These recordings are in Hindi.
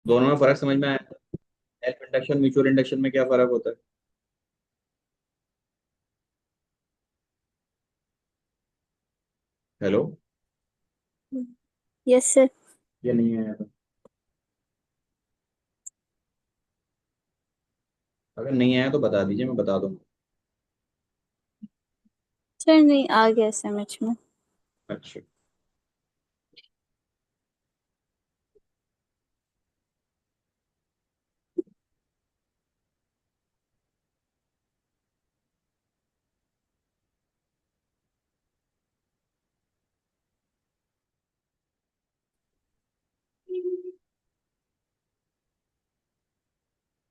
दोनों में फर्क समझ में आया? सेल्फ इंडक्शन म्यूचुअल इंडक्शन में क्या फर्क होता है? हेलो। Yes sir. ये नहीं आया था? अगर नहीं आया तो बता दीजिए, मैं बता दूंगा। सर नहीं आ गया समझ में। अच्छा।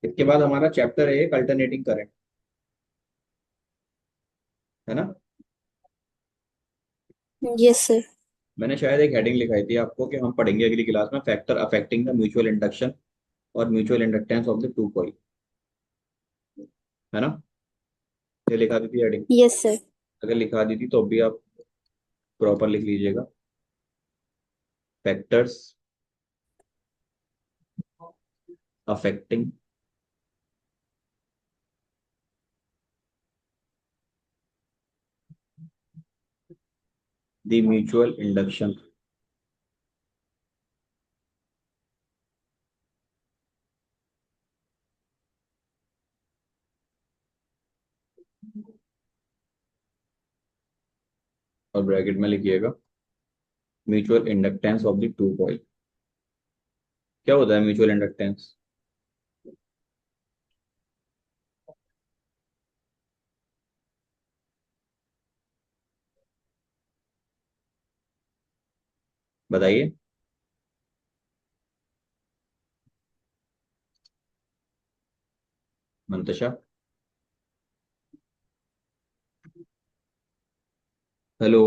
इसके बाद हमारा चैप्टर है एक अल्टरनेटिंग करंट, है ना? Yes sir. मैंने शायद एक हेडिंग लिखाई थी आपको कि हम पढ़ेंगे अगली क्लास में factor affecting the mutual induction और mutual inductance of the two coil, है ना? ये लिखा दी थी हेडिंग? Yes sir. अगर लिखा दी थी तो भी आप प्रॉपर लिख लीजिएगा। Factors affecting the mutual induction और ब्रैकेट में लिखिएगा mutual inductance of the two coil. क्या होता है म्यूचुअल इंडक्टेंस? बताइए। मंतशा। हेलो।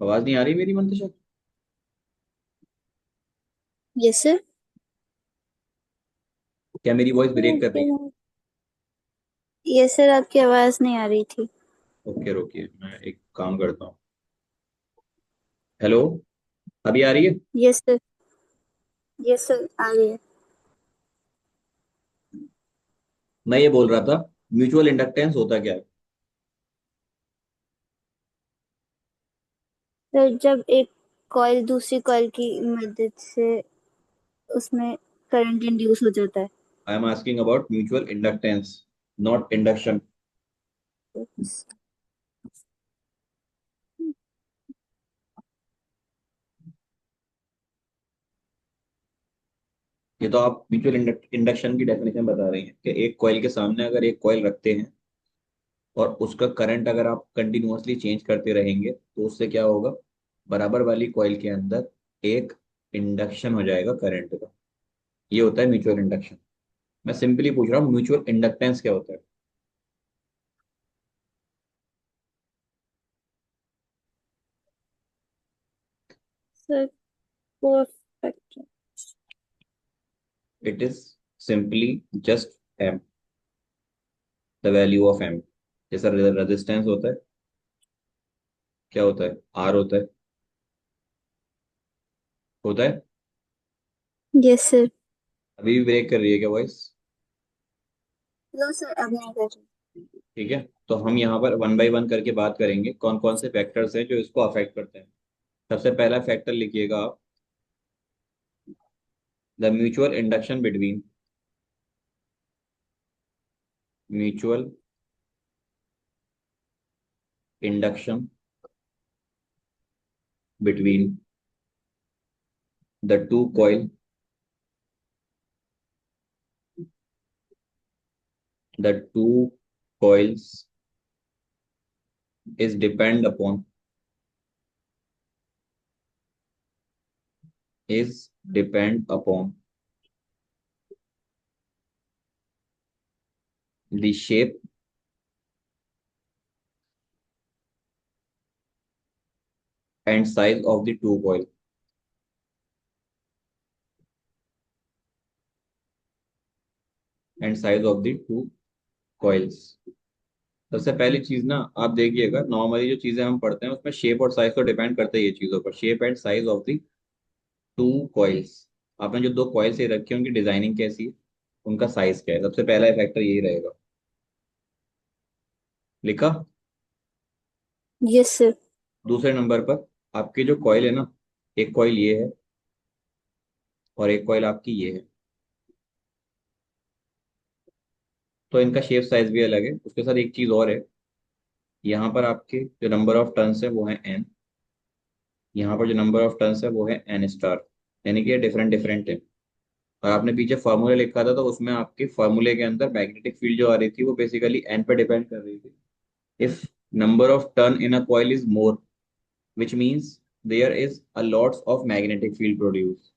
आवाज नहीं आ रही मेरी मंतशा? Yes sir. क्या मेरी वॉइस ब्रेक कर रही है? यस सर आपकी आवाज नहीं आ रही थी। ओके रुकिए, मैं एक काम करता हूँ। हेलो। अभी आ रही है? Yes sir. यस सर आ रही है। मैं ये बोल रहा था म्यूचुअल इंडक्टेंस होता क्या है? सर जब एक कॉइल दूसरी कॉइल की मदद से उसमें करंट इंड्यूस हो जाता है। I am asking about mutual inductance, not induction. ये तो आप म्यूचुअल इंडक्शन की डेफिनेशन बता रही हैं कि एक कॉइल के सामने अगर एक कॉइल रखते हैं और उसका करंट अगर आप कंटिन्यूअसली चेंज करते रहेंगे तो उससे क्या होगा, बराबर वाली कॉइल के अंदर एक इंडक्शन हो जाएगा करंट का। ये होता है म्यूचुअल इंडक्शन। मैं सिंपली पूछ रहा हूँ म्यूचुअल इंडक्टेंस क्या होता है? Sir perfect. It is simply just M, the value of M. जैसा रेजिस्टेंस होता है, क्या होता है? आर होता है। होता है। Yes sir. अभी भी ब्रेक कर रही है क्या वॉइस? नो सर अब नहीं कर रही। ठीक है। तो हम यहाँ पर वन बाय वन करके बात करेंगे कौन कौन से फैक्टर्स हैं जो इसको अफेक्ट करते हैं। सबसे पहला फैक्टर लिखिएगा आप, the mutual induction between, mutual induction between the two coil, the two coils is depend upon, is depend upon the shape and size of the two coil, and size of the two coils. सबसे पहली चीज ना, आप देखिएगा नॉर्मली जो चीजें हम पढ़ते हैं उसमें शेप और साइज तो डिपेंड करते हैं ये चीजों पर, shape and size of the two coils. आपने जो दो कॉइल्स ये रखी है उनकी डिजाइनिंग कैसी है, उनका साइज क्या है, सबसे पहला फैक्टर यही रहेगा। लिखा। Yes sir. दूसरे नंबर पर आपकी जो कॉइल है ना, एक कॉइल ये है और एक कॉइल आपकी ये है, तो इनका शेप साइज भी अलग है। उसके साथ एक चीज और है, यहाँ पर आपके जो नंबर ऑफ टर्न्स है वो है एन, यहाँ पर जो नंबर ऑफ टर्न्स है वो है एन स्टार, यानी कि ये डिफरेंट डिफरेंट है। और आपने पीछे फार्मूला लिखा था, तो उसमें आपके फार्मूले के अंदर मैग्नेटिक फील्ड जो आ रही थी वो बेसिकली एन पे डिपेंड कर रही थी। If number of turn in a coil is more, which means there is a lots of magnetic field produce.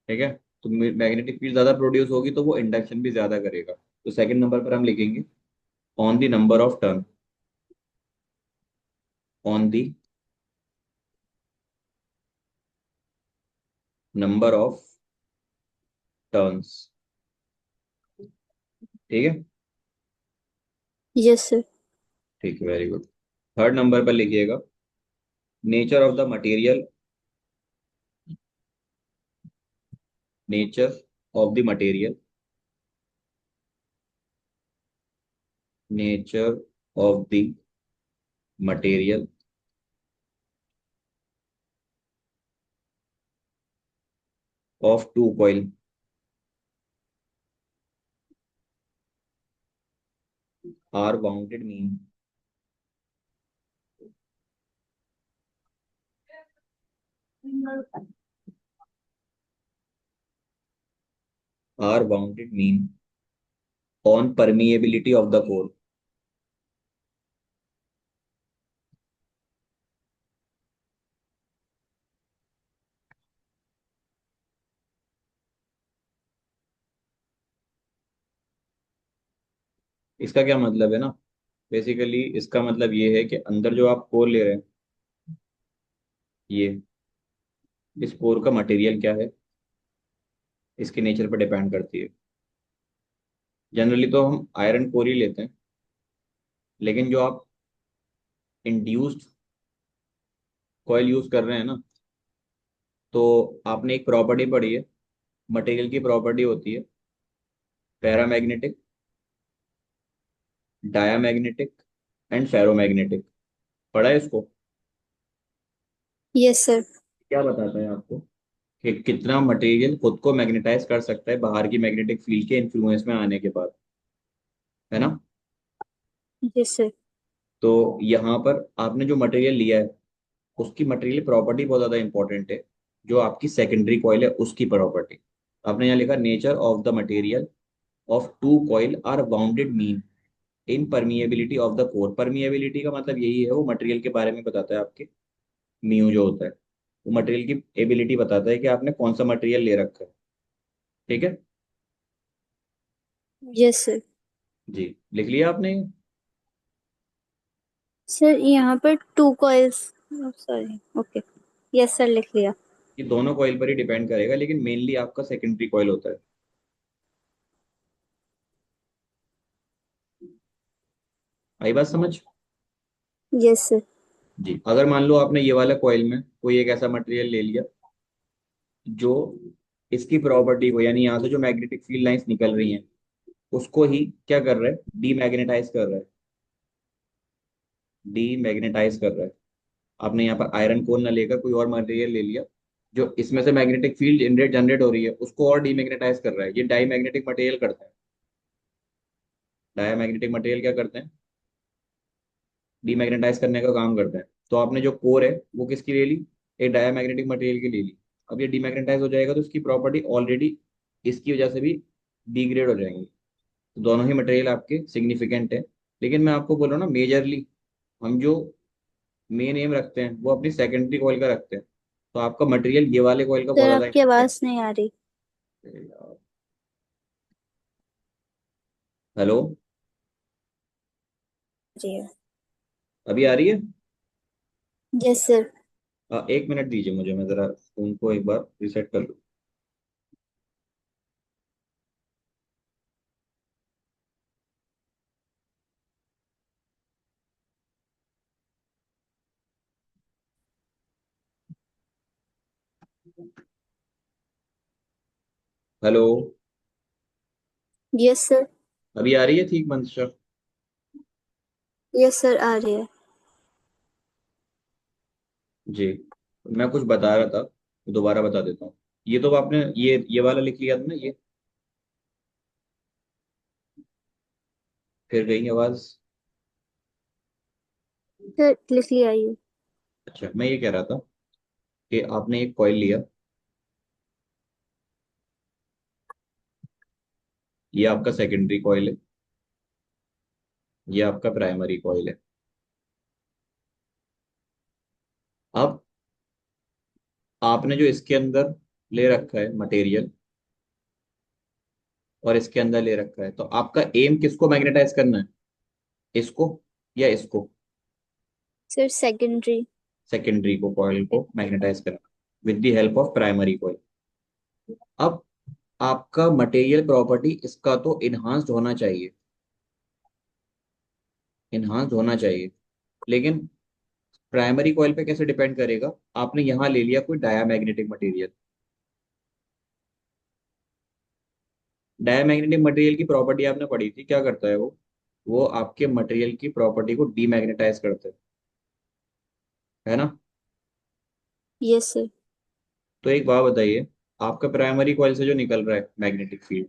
ठीक है, तो मैग्नेटिक फील्ड ज्यादा प्रोड्यूस होगी तो वो इंडक्शन भी ज्यादा करेगा। तो सेकंड नंबर पर हम लिखेंगे on the number of turn, on the number of turns. ठीक है। Yes sir. ठीक है, वेरी गुड। थर्ड नंबर पर लिखिएगा nature of the material, nature of the material, nature of the material of two coil are bounded mean, are bounded mean on permeability of the core. इसका क्या मतलब है ना, बेसिकली इसका मतलब ये है कि अंदर जो आप कोर ले रहे हैं, ये इस कोर का मटेरियल क्या है, इसके नेचर पर डिपेंड करती है। जनरली तो हम आयरन कोर ही लेते हैं, लेकिन जो आप इंड्यूस्ड कॉइल यूज कर रहे हैं ना, तो आपने एक प्रॉपर्टी पढ़ी है, मटेरियल की प्रॉपर्टी होती है पैरामैग्नेटिक, डायामैग्नेटिक एंड फेरोमैग्नेटिक। पढ़ा है इसको? Yes sir. क्या बताता है आपको कि कितना मटेरियल खुद को मैग्नेटाइज कर सकता है बाहर की मैग्नेटिक फील्ड के इन्फ्लुएंस में आने के बाद, है ना। Yes sir. तो यहाँ पर आपने जो मटेरियल लिया है उसकी मटेरियल प्रॉपर्टी बहुत ज्यादा इंपॉर्टेंट है, जो आपकी सेकेंडरी कॉइल है उसकी प्रॉपर्टी। आपने यहाँ लिखा nature of the material of two coil are bounded mean in permeability of the core. Permeability का मतलब यही है, वो मटेरियल के बारे में बताता है आपके, म्यू जो होता है वो मटेरियल की एबिलिटी बताता है कि आपने कौन सा मटेरियल ले रखा है। ठीक है। Yes sir. जी, लिख लिया आपने? सर यहाँ पर two coils, sorry, okay. Yes sir, लिख लिया। ये दोनों कॉइल पर ही डिपेंड करेगा, लेकिन मेनली आपका सेकेंडरी कॉइल होता है। आई बात समझ? Yes sir. जी, अगर मान लो आपने ये वाला कॉइल में कोई एक ऐसा मटेरियल ले लिया जो इसकी प्रॉपर्टी को, यानी यहाँ से जो मैग्नेटिक फील्ड लाइंस निकल रही हैं उसको ही क्या कर रहा है, डीमैग्नेटाइज कर रहा है, डीमैग्नेटाइज कर रहा है। आपने यहाँ पर आयरन कोर ना लेकर कोई और मटेरियल ले लिया जो इसमें से मैग्नेटिक फील्ड जनरेट जनरेट हो रही है उसको और डीमैग्नेटाइज कर रहा है। ये डाईमैग्नेटिक मटेरियल करता है। डायमैग्नेटिक मटेरियल क्या करते हैं, डीमैग्नेटाइज करने का काम करते हैं। तो आपने जो कोर है वो किसकी ले ली, एक डायमैग्नेटिक मटेरियल की ले ली। अब ये डीमैग्नेटाइज हो जाएगा तो इसकी प्रॉपर्टी ऑलरेडी इसकी वजह से भी डिग्रेड हो जाएंगी। तो दोनों ही मटेरियल आपके सिग्निफिकेंट है, लेकिन मैं आपको बोल रहा हूँ ना, मेजरली हम जो मेन एम रखते हैं वो अपनी सेकेंडरी कॉइल का रखते हैं। तो आपका मटेरियल ये वाले कॉइल का बहुत सर ज्यादा आपकी इंपॉर्टेंट आवाज नहीं आ रही। है। हेलो, जी। अभी आ रही है? Yes sir. एक मिनट दीजिए मुझे, मैं जरा फोन को एक बार रिसेट कर लूँ। हेलो। Yes sir. अभी आ रही है ठीक मंशा? यस सर, आ रही है। जी। मैं कुछ बता रहा था, दोबारा बता देता हूँ। ये तो आपने ये वाला लिख लिया था ना ये? फिर गई आवाज। सर लिख लिया ये। अच्छा, मैं ये कह रहा था कि आपने एक कॉइल लिया। ये आपका सेकेंडरी कॉइल है, ये आपका प्राइमरी कॉइल है। अब आपने जो इसके अंदर ले रखा है मटेरियल, और इसके अंदर ले रखा है, तो आपका एम किसको मैग्नेटाइज करना है? इसको या इसको? Sir secondary. सेकेंडरी को, कॉइल को मैग्नेटाइज करना with the help of primary coil. अब आपका मटेरियल प्रॉपर्टी इसका तो इन्हांस्ड होना चाहिए, इन्हांस्ड होना चाहिए। लेकिन प्राइमरी कॉइल पे कैसे डिपेंड करेगा? आपने यहां ले लिया कोई डायामैग्नेटिक मटेरियल। डायामैग्नेटिक मटेरियल की प्रॉपर्टी आपने पढ़ी थी, क्या करता है वो आपके मटेरियल की प्रॉपर्टी को डीमैग्नेटाइज करता है ना? Yes sir. तो एक बात बताइए, आपका प्राइमरी कॉइल से जो निकल रहा है मैग्नेटिक फील्ड,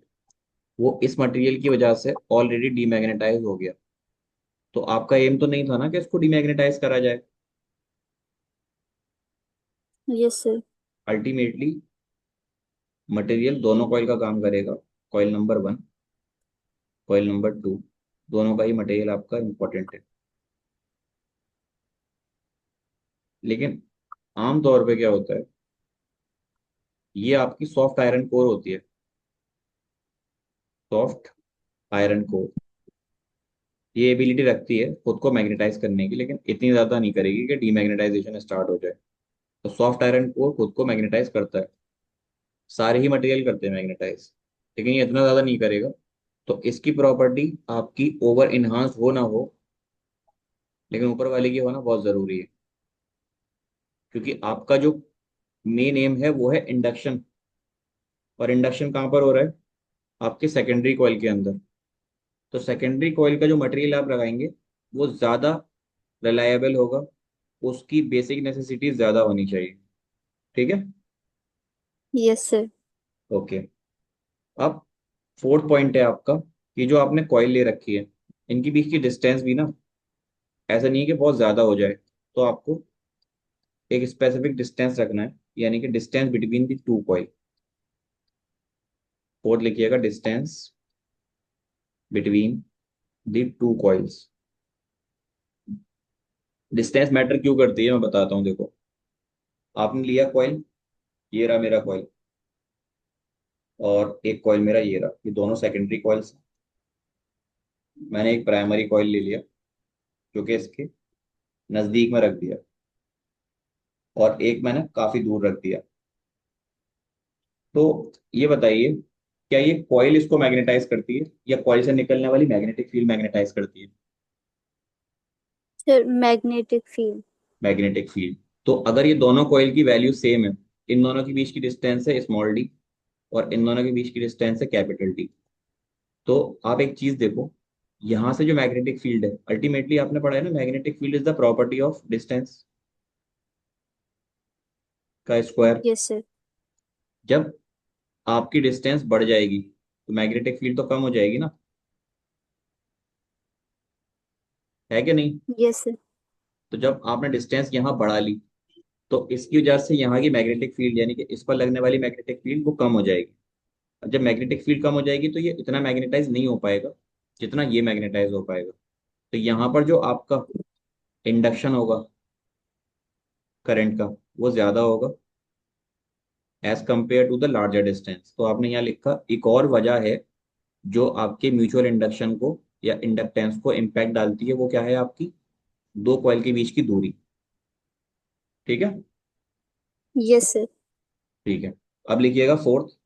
वो इस मटेरियल की वजह से ऑलरेडी डीमैग्नेटाइज हो गया। तो आपका एम तो नहीं था ना कि इसको डीमैग्नेटाइज करा जाए? Yes sir. अल्टीमेटली मटेरियल दोनों कॉइल का काम करेगा। कॉइल नंबर 1, कॉइल नंबर 2, दोनों का ही मटेरियल आपका इंपॉर्टेंट है। लेकिन आमतौर पे क्या होता है, ये आपकी सॉफ्ट आयरन कोर होती है। सॉफ्ट आयरन कोर ये एबिलिटी रखती है खुद को मैग्नेटाइज करने की, लेकिन इतनी ज्यादा नहीं करेगी कि डीमैग्नेटाइजेशन स्टार्ट हो जाए। तो सॉफ्ट आयरन कोर खुद को मैग्नेटाइज करता है, सारे ही मटेरियल करते हैं मैग्नेटाइज, लेकिन ये इतना ज्यादा नहीं करेगा। तो इसकी प्रॉपर्टी आपकी ओवर इन्हांस हो ना हो, लेकिन ऊपर वाले की होना बहुत जरूरी है। क्योंकि आपका जो मेन एम है वो है इंडक्शन, और इंडक्शन कहाँ पर हो रहा है? आपके सेकेंडरी कॉइल के अंदर। तो सेकेंडरी कॉइल का जो मटेरियल आप लगाएंगे वो ज़्यादा रिलायबल होगा, उसकी बेसिक नेसेसिटीज ज़्यादा होनी चाहिए। ठीक है? Yes sir. ओके। अब फोर्थ पॉइंट है आपका कि जो आपने कॉइल ले रखी है, इनके बीच की डिस्टेंस भी ना ऐसा नहीं है कि बहुत ज़्यादा हो जाए। तो आपको एक स्पेसिफिक डिस्टेंस रखना है, यानी कि distance between the two coil. Fourth लिखिएगा, distance between the two coils. Distance matter क्यों करती है मैं बताता हूँ, देखो। आपने लिया कॉइल, ये रहा मेरा कॉइल, और एक कॉइल मेरा ये रहा, ये दोनों सेकेंडरी कॉइल्स। मैंने एक प्राइमरी कॉइल ले लिया जो कि इसके नजदीक में रख दिया, और एक मैंने काफी दूर रख दिया। तो ये बताइए, क्या ये कॉइल इसको मैग्नेटाइज करती है, या कॉइल से निकलने वाली मैग्नेटिक फील्ड मैग्नेटाइज करती है? Sir magnetic field. Magnetic field. तो अगर ये दोनों कॉइल की वैल्यू सेम है, इन दोनों के बीच की डिस्टेंस है स्मॉल डी, और इन दोनों के बीच की डिस्टेंस है कैपिटल डी, तो आप एक चीज देखो, यहां से जो मैग्नेटिक फील्ड है, अल्टीमेटली आपने पढ़ा है ना, magnetic field is the property of distance का स्क्वायर। Yes sir. जब आपकी डिस्टेंस बढ़ जाएगी तो मैग्नेटिक फील्ड तो कम हो जाएगी ना, है कि नहीं? Yes sir. तो जब आपने डिस्टेंस यहाँ बढ़ा ली, तो इसकी वजह से यहाँ की मैग्नेटिक फील्ड, यानी कि इस पर लगने वाली मैग्नेटिक फील्ड वो कम हो जाएगी। अब जब मैग्नेटिक फील्ड कम हो जाएगी तो ये इतना मैग्नेटाइज नहीं हो पाएगा जितना ये मैग्नेटाइज हो पाएगा। तो यहाँ पर जो आपका इंडक्शन होगा करंट का, वो ज्यादा होगा as compare to the larger distance. तो आपने यहाँ लिखा, एक और वजह है जो आपके म्यूचुअल इंडक्शन को या इंडक्टेंस को इम्पैक्ट डालती है, वो क्या है? आपकी दो कॉइल के बीच की दूरी। ठीक है? Yes sir. ठीक है। अब लिखिएगा फोर्थ,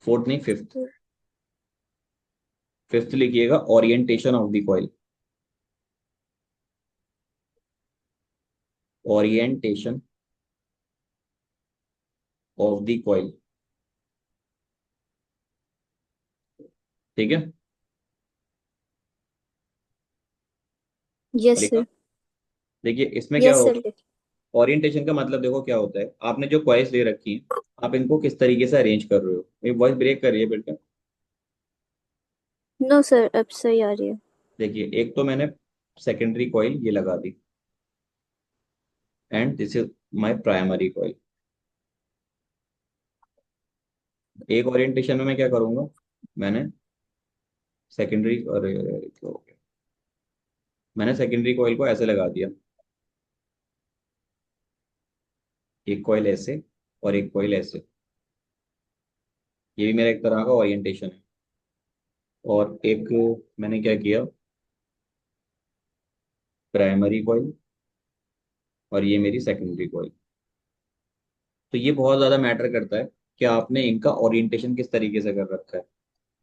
फोर्थ नहीं, फिफ्थ। फिफ्थ लिखिएगा, orientation of the coil. Orientation of the coil. ठीक है। यस लिखा। सर। देखिए इसमें क्या यस होगा। सर। ओरिएंटेशन का मतलब देखो क्या होता है, आपने जो कॉइल्स ले रखी हैं, आप इनको किस तरीके से अरेंज कर रहे हो। ये वॉइस ब्रेक कर रही है बेटा। नो सर, अब सही आ रही है। देखिए एक तो मैंने सेकेंडरी कॉइल ये लगा दी, and this is my primary coil. एक ओरिएंटेशन में मैं क्या करूंगा, मैंने सेकेंडरी और मैंने सेकेंडरी कॉइल को ऐसे लगा दिया, एक कॉइल ऐसे और एक कॉइल ऐसे। ये भी मेरा एक तरह का ओरिएंटेशन है। और एक मैंने क्या किया, प्राइमरी कॉइल, और ये मेरी सेकेंडरी कॉइल। तो ये बहुत ज्यादा मैटर करता है कि आपने इनका ओरिएंटेशन किस तरीके से कर रखा है।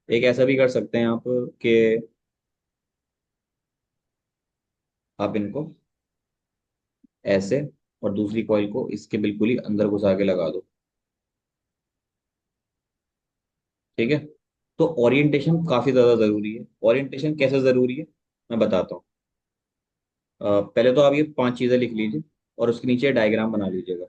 एक ऐसा भी कर सकते हैं आप कि आप इनको ऐसे और दूसरी कॉइल को इसके बिल्कुल ही अंदर घुसा के लगा दो। ठीक है। तो ओरिएंटेशन काफी ज्यादा जरूरी है। ओरिएंटेशन कैसे जरूरी है मैं बताता हूँ। पहले तो आप ये 5 चीजें लिख लीजिए और उसके नीचे डायग्राम बना लीजिएगा।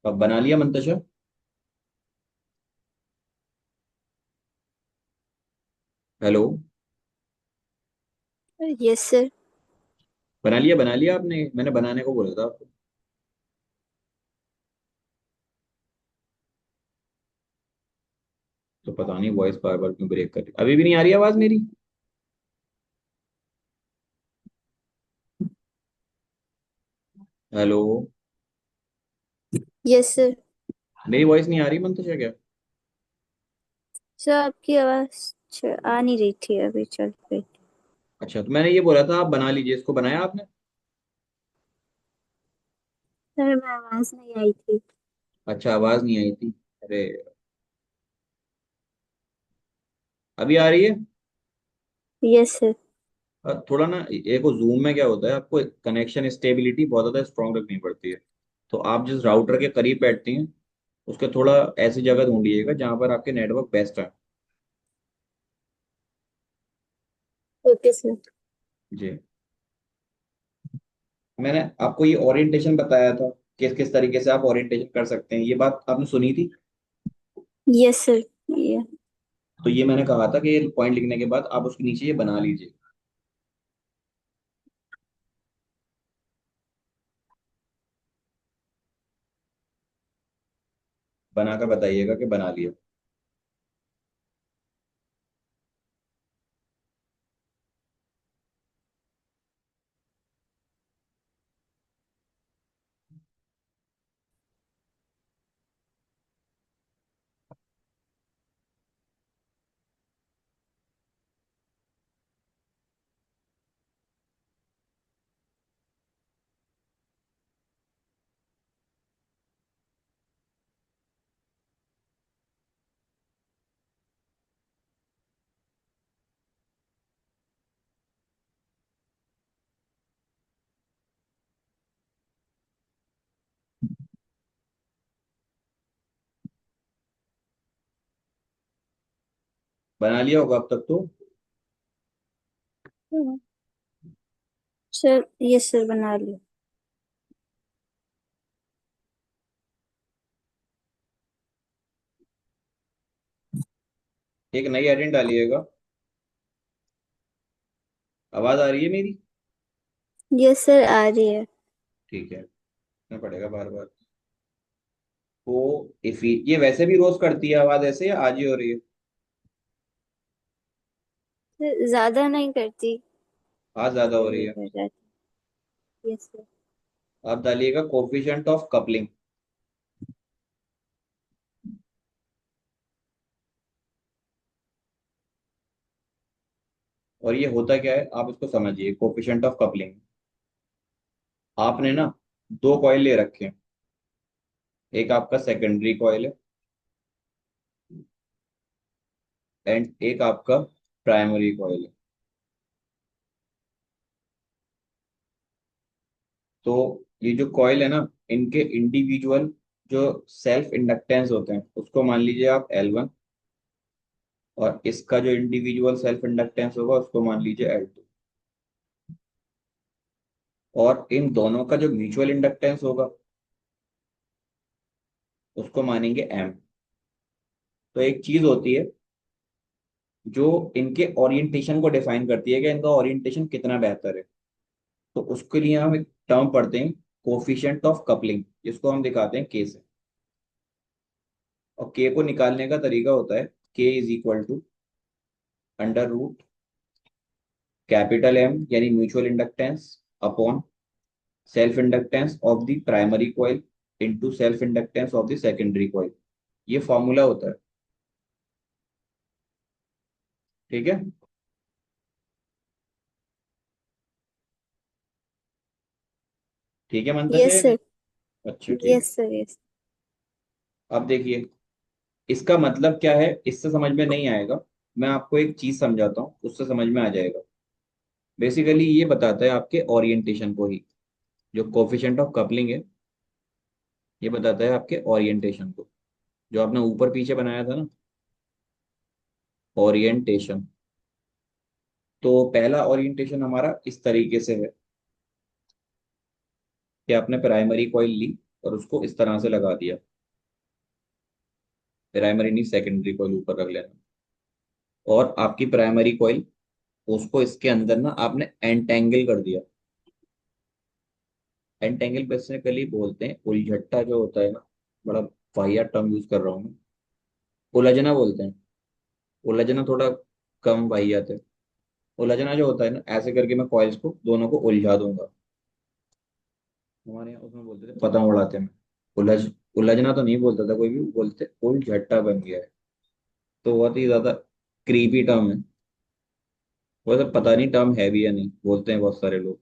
अब बना लिया मंतशा? हेलो। Yes sir. बना लिया आपने? मैंने बनाने को बोला था आपको। तो पता नहीं वॉइस बार बार क्यों ब्रेक कर रही, अभी भी नहीं आ रही आवाज मेरी? हेलो। Yes sir. मेरी वॉइस नहीं आ रही मंतशा क्या? सर आपकी आवाज आ नहीं रही थी, अभी चल रही। अच्छा, तो मैंने ये बोला था आप बना लीजिए, इसको बनाया आपने? सर मैं आवाज नहीं आई थी। अच्छा, आवाज नहीं आई थी। अरे, अभी आ रही है? Yes sir. थोड़ा ना, एक जूम में क्या होता है, आपको कनेक्शन स्टेबिलिटी बहुत ज्यादा स्ट्रांग रखनी पड़ती है। तो आप जिस राउटर के करीब बैठती हैं, उसके थोड़ा ऐसी जगह ढूंढिएगा जहां पर आपके नेटवर्क बेस्ट है। Okay sir. जी। मैंने आपको ये ओरिएंटेशन बताया था, किस किस तरीके से आप ओरिएंटेशन कर सकते हैं, ये बात आपने सुनी थी। Yes sir. ये तो ये मैंने कहा था कि ये पॉइंट लिखने के बाद आप उसके नीचे ये बना लीजिए। बनाकर बताइएगा कि बना लिया। बना लिया होगा अब तक तो। सर, ये सर बना ली। एक नई एडेंट डालिएगा। आवाज आ रही है मेरी? ये सर आ रही है। ठीक है, मैं पड़ेगा बार बार। तो इफी ये वैसे भी रोज करती है आवाज ऐसे, या आज ही हो रही है? सर, ज्यादा नहीं करती। आज ज्यादा हो रही कभी है। कर जाती। ये सर। आप डालिएगा कोफिशिएंट ऑफ कपलिंग। और ये होता क्या है आप इसको समझिए, कोफिशिएंट ऑफ कपलिंग। आपने ना दो कॉइल ले रखे हैं, एक आपका सेकेंडरी कॉइल है एंड एक आपका प्राइमरी कॉइल है। तो ये जो कॉइल है ना, इनके इंडिविजुअल जो सेल्फ इंडक्टेंस होते हैं उसको मान लीजिए आप L1, और इसका जो इंडिविजुअल सेल्फ इंडक्टेंस होगा उसको मान लीजिए L2, और इन दोनों का जो म्यूचुअल इंडक्टेंस होगा उसको मानेंगे M। तो एक चीज होती है जो इनके ओरिएंटेशन को डिफाइन करती है कि इनका ओरिएंटेशन कितना बेहतर है। तो उसके लिए हम एक टर्म पढ़ते हैं, कोफिशिएंट ऑफ कपलिंग, जिसको हम दिखाते हैं के से। और के को निकालने का तरीका होता है K is equal to under root capital M यानी mutual inductance upon self inductance of the primary coil into self inductance of the secondary coil. ये फॉर्मूला होता है। ठीक है। ठीक है मनता से यस या नहीं? सर। अच्छा ठीक है। Yes sir. यस। अब देखिए, इसका मतलब क्या है इससे समझ में नहीं आएगा। मैं आपको एक चीज समझाता हूँ, उससे समझ में आ जाएगा। बेसिकली ये बताता है आपके ओरिएंटेशन को ही। जो कोफिशिएंट ऑफ कपलिंग है, ये बताता है आपके ओरिएंटेशन को, जो आपने ऊपर पीछे बनाया था ना, ओरिएंटेशन। तो पहला ओरिएंटेशन हमारा इस तरीके से है कि आपने प्राइमरी कॉइल ली और उसको इस तरह से लगा दिया। प्राइमरी नहीं, सेकेंडरी कॉइल ऊपर रख लेना। और आपकी प्राइमरी कॉइल, उसको इसके अंदर ना आपने एंटेंगल कर दिया। एंटेंगल बेसिकली बोलते हैं उलझट्टा जो होता है ना, बड़ा वाहियात टर्म यूज कर रहा हूँ मैं, उलझना बोलते हैं। उलझना थोड़ा कम वाहियात है। उलझना जो होता है ना, ऐसे करके मैं कॉइल्स को दोनों को उलझा दूंगा। हमारे यहाँ उसमें बोलते थे पतंग उड़ाते में। उलझ उलझना तो नहीं बोलता था कोई भी, बोलते उलझट्टा बन गया है। तो बहुत ही ज्यादा क्रीपी टर्म है। वैसे पता नहीं टर्म है भी या नहीं, बोलते हैं बहुत सारे लोग।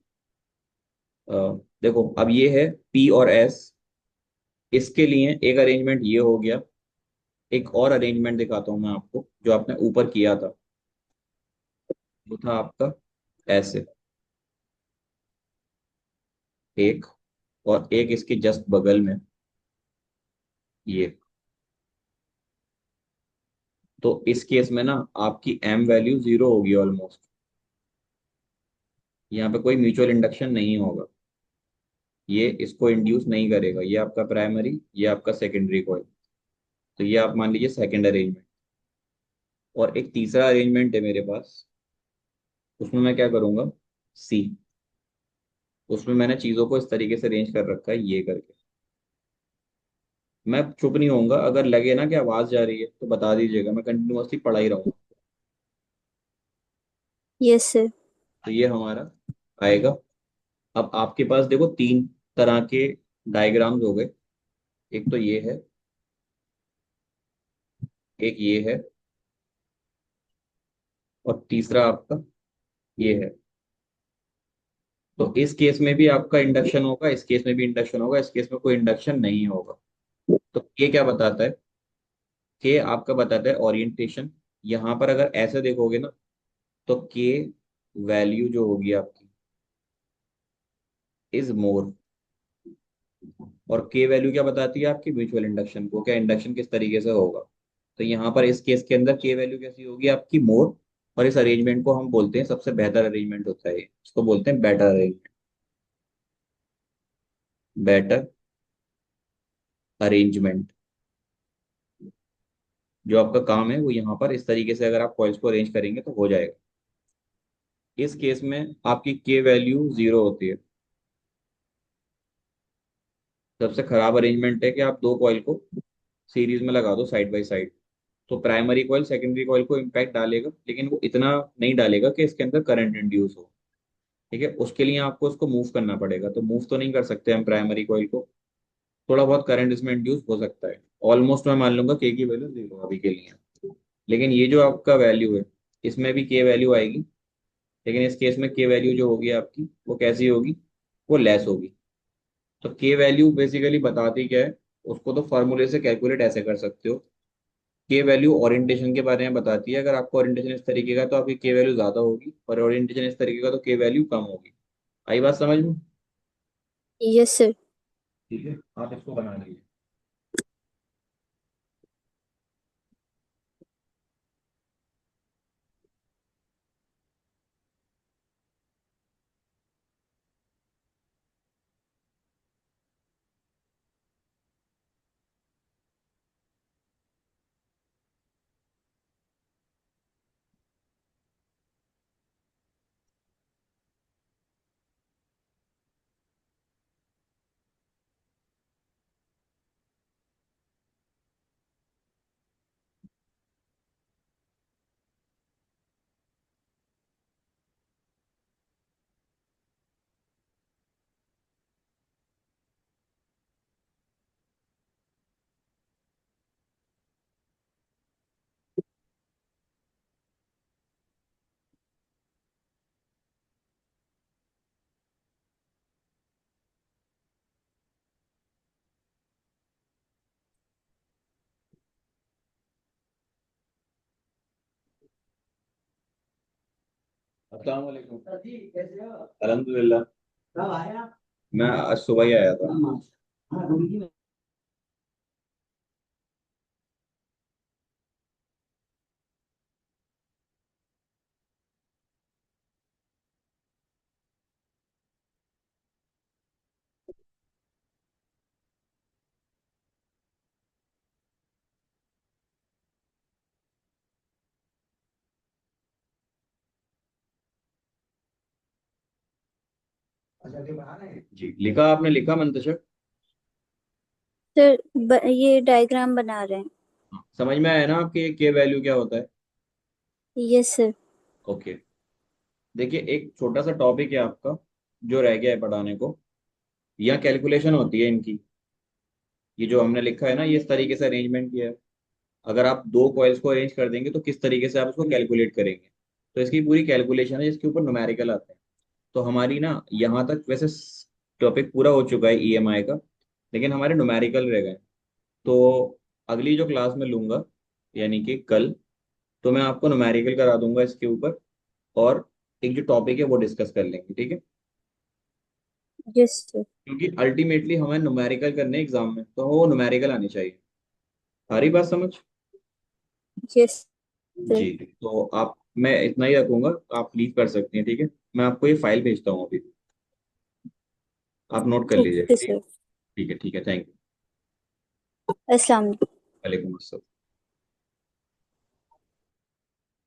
अ, देखो अब ये है पी और एस। इसके लिए एक अरेंजमेंट ये हो गया। एक और अरेंजमेंट दिखाता हूँ मैं आपको, जो आपने ऊपर किया था। वो था आपका ऐसे, एक, और एक इसके जस्ट बगल में ये। तो इस केस में ना आपकी एम वैल्यू 0 होगी ऑलमोस्ट। यहाँ पे कोई म्यूचुअल इंडक्शन नहीं होगा, ये इसको इंड्यूस नहीं करेगा। ये आपका प्राइमरी, ये आपका सेकेंडरी कॉइल। तो ये आप मान लीजिए सेकेंड अरेंजमेंट। और एक तीसरा अरेंजमेंट है मेरे पास, उसमें मैं क्या करूंगा, सी। उसमें मैंने चीजों को इस तरीके से अरेंज कर रखा है ये करके। मैं चुप नहीं होऊंगा, अगर लगे ना कि आवाज जा रही है तो बता दीजिएगा, मैं कंटिन्यूअसली पढ़ा ही रहूंगा। Yes sir. तो ये हमारा आएगा। अब आपके पास देखो तीन तरह के डायग्राम्स हो गए। एक तो ये है, एक ये है, और तीसरा आपका ये है। तो इस केस में भी आपका इंडक्शन होगा, इस केस में भी इंडक्शन होगा, इस केस में कोई इंडक्शन नहीं होगा। तो ये क्या बताता है कि आपका बताता है ओरिएंटेशन। यहाँ पर अगर ऐसे देखोगे ना, तो के वैल्यू जो होगी आपकी इज मोर। और के वैल्यू क्या बताती है आपकी म्यूचुअल इंडक्शन को, क्या इंडक्शन किस तरीके से होगा। तो यहाँ पर इस केस के अंदर के वैल्यू कैसी होगी आपकी, मोर। और इस अरेंजमेंट को हम बोलते हैं, सबसे बेहतर अरेंजमेंट होता है ये। इसको बोलते हैं बेटर अरेंजमेंट। Better arrangement. जो आपका काम है वो यहाँ पर इस तरीके से अगर आप कॉइल्स को अरेंज करेंगे तो हो जाएगा। इस केस में आपकी के वैल्यू जीरो होती है। सबसे खराब अरेंजमेंट है कि आप दो कॉइल को सीरीज में लगा दो साइड बाय साइड, तो प्राइमरी कॉइल सेकेंडरी कॉइल को इम्पैक्ट डालेगा, लेकिन वो इतना नहीं डालेगा कि इसके अंदर करंट इंड्यूस हो। ठीक है, उसके लिए आपको उसको मूव करना पड़ेगा। तो मूव तो नहीं कर सकते हम प्राइमरी कॉइल को, थोड़ा बहुत करंट इसमें इंड्यूस हो सकता है। ऑलमोस्ट मैं मान लूंगा के की वैल्यू जीरो अभी के लिए। लेकिन ये जो आपका वैल्यू है, इसमें भी के वैल्यू आएगी, लेकिन इस केस में के वैल्यू जो होगी आपकी वो कैसी होगी, वो लेस होगी। तो के वैल्यू बेसिकली बताती क्या है, उसको तो फॉर्मूले से कैलकुलेट ऐसे कर सकते हो। के वैल्यू ओरिएंटेशन के बारे में बताती है। अगर आपका ओरिएंटेशन इस तरीके का तो आपकी के वैल्यू ज्यादा होगी, और ओरिएंटेशन इस तरीके का तो के वैल्यू कम होगी। आई बात समझ में? Yes sir. ठीक है, आप इसको बना लीजिए। अस्सलाम वालेकुम सर जी, कैसे हो? अल्हम्दुलिल्लाह। कब आए आप? मैं आज सुबह ही आया था। हाँ, रुड़की में। अच्छा, आगे बढ़ा रहे हैं जी। लिखा आपने? लिखा मंतशक? सर ये डायग्राम बना रहे हैं। समझ में आया ना आपके के वैल्यू क्या होता है? Yes sir. ओके। देखिए, एक छोटा सा टॉपिक है आपका जो रह गया है पढ़ाने को। यहाँ कैलकुलेशन होती है इनकी। ये जो हमने लिखा है ना, ये इस तरीके से अरेंजमेंट किया है। अगर आप दो कॉइल्स को अरेंज कर देंगे तो किस तरीके से आप उसको कैलकुलेट करेंगे, तो इसकी पूरी कैलकुलेशन है, जिसके ऊपर न्यूमेरिकल आते हैं। तो हमारी ना यहाँ तक वैसे टॉपिक पूरा हो चुका है ईएमआई का, लेकिन हमारे न्यूमेरिकल रह गए। तो अगली जो क्लास में लूंगा, यानी कि कल, तो मैं आपको न्यूमेरिकल करा दूंगा इसके ऊपर, और एक जो टॉपिक है वो डिस्कस कर लेंगे, ठीक है? Yes sir. क्योंकि अल्टीमेटली हमें न्यूमेरिकल करने एग्जाम में, तो वो न्यूमेरिकल आनी चाहिए। सारी बात समझ? Yes sir. जी। तो आप, मैं इतना ही रखूंगा, आप लीव कर सकते हैं, ठीक है? मैं आपको ये फाइल भेजता हूँ अभी, आप नोट कर लीजिएगा, ओके ठीक है? सर। ठीक है, ठीक है, थैंक यू। अस्सलाम वालेकुम। वालेकुम अस्सलाम।